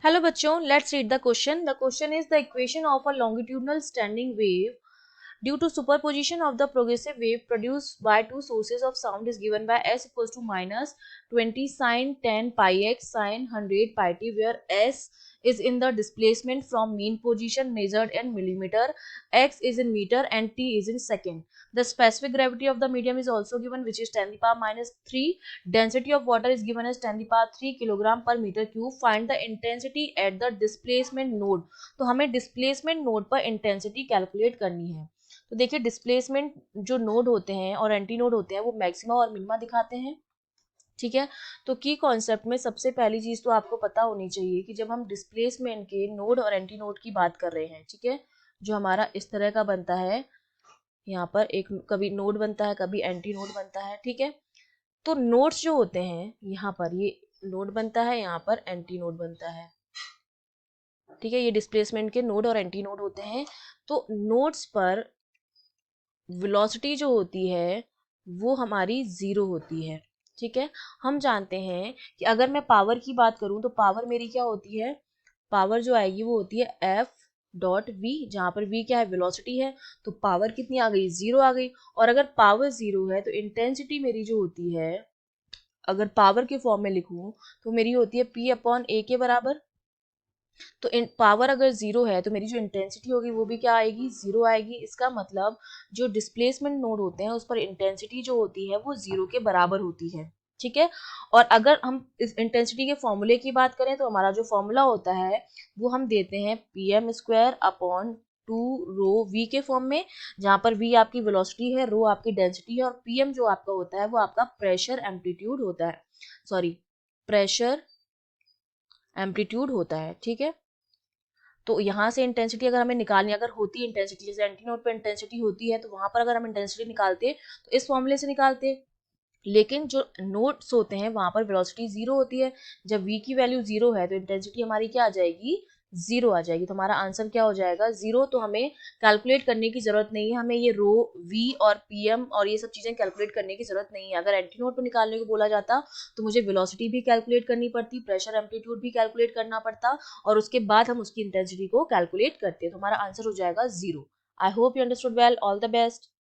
Hello बच्चों, let's read the question. The question is the equation of a longitudinal standing wave due to superposition of the progressive wave produced by two sources of sound is given by s equals to minus 20 sine 10 pi x sine 100 pi t, where s is in the displacement from mean position measured in millimeter, x is in meter and t is in second. The specific gravity of the medium is also given, which is 10 to the power minus 3. Density of water is given as 10 to the power 3 kilogram पर metre cube. Find the intensity at the displacement node. तो हमें displacement node पर intensity calculate करनी है. तो देखिए, displacement जो node होते हैं और एंटी नोड होते हैं वो मैक्सिमा और मिनिमा दिखाते हैं. ठीक है. तो की कॉन्सेप्ट में सबसे पहली चीज तो आपको पता होनी चाहिए कि जब हम डिस्प्लेसमेंट के नोड और एंटी नोड की बात कर रहे हैं, ठीक है, जो हमारा इस तरह का बनता है, यहाँ पर एक कभी नोड बनता है कभी एंटी नोड बनता है. ठीक है. तो नोड्स जो होते हैं, यहाँ पर ये नोड बनता है, यहाँ पर एंटी नोड बनता है. ठीक है. ये डिस्प्लेसमेंट के नोड और एंटी नोड होते हैं. तो नोड्स पर वेलोसिटी जो होती है वो हमारी जीरो होती है. ठीक है. हम जानते हैं कि अगर मैं पावर की बात करूं तो पावर मेरी क्या होती है, पावर जो आएगी वो होती है एफ डॉट वी, जहां पर वी क्या है, वेलोसिटी है. तो पावर कितनी आ गई, जीरो आ गई. और अगर पावर जीरो है तो इंटेंसिटी मेरी जो होती है, अगर पावर के फॉर्म में लिखूं तो मेरी होती है पी अपॉन ए के बराबर. तो पावर अगर जीरो है तो मेरी जो इंटेंसिटी होगी वो भी क्या आएगी, जीरो आएगी. इसका मतलब जो डिस्प्लेसमेंट नोड होते हैं उस पर इंटेंसिटी जो होती है वो जीरो के बराबर होती है. ठीक है. और अगर हम इस इंटेंसिटी के फॉर्मूले की बात करें तो हमारा जो फॉर्मूला होता है वो हम देते हैं p m square upon two rho v के फॉर्म में, जहां पर वी आपकी वेलोसिटी है, रो आपकी डेंसिटी है और पीएम जो आपका होता है वो आपका प्रेशर एम्पलीट्यूड होता है, सॉरी प्रेशर एम्पलीट्यूड होता है. ठीक है. तो यहाँ से इंटेंसिटी अगर हमें निकालनी, अगर होती है इंटेंसिटी, जैसे एंटी नोड पे इंटेंसिटी होती है तो वहां पर अगर हम इंटेंसिटी निकालते तो इस फॉर्मूले से निकालते. लेकिन जो नोड्स होते हैं वहां पर वेलोसिटी जीरो होती है. जब v की वैल्यू जीरो है तो इंटेंसिटी हमारी क्या आ जाएगी, जीरो आ जाएगी. तो हमारा आंसर क्या हो जाएगा, जीरो. तो हमें कैलकुलेट करने की जरूरत नहीं है, हमें ये रो v और pm और ये सब चीजें कैलकुलेट करने की जरूरत नहीं है. अगर एंटी नोड को निकालने को बोला जाता तो मुझे वेलोसिटी भी कैलकुलेट करनी पड़ती, प्रेशर एम्पलीट्यूड भी कैलकुलेट करना पड़ता और उसके बाद हम उसकी इंटेंसिटी को कैलकुलेट करते. तो हमारा आंसर हो जाएगा zero. I hope you understood well. All the best.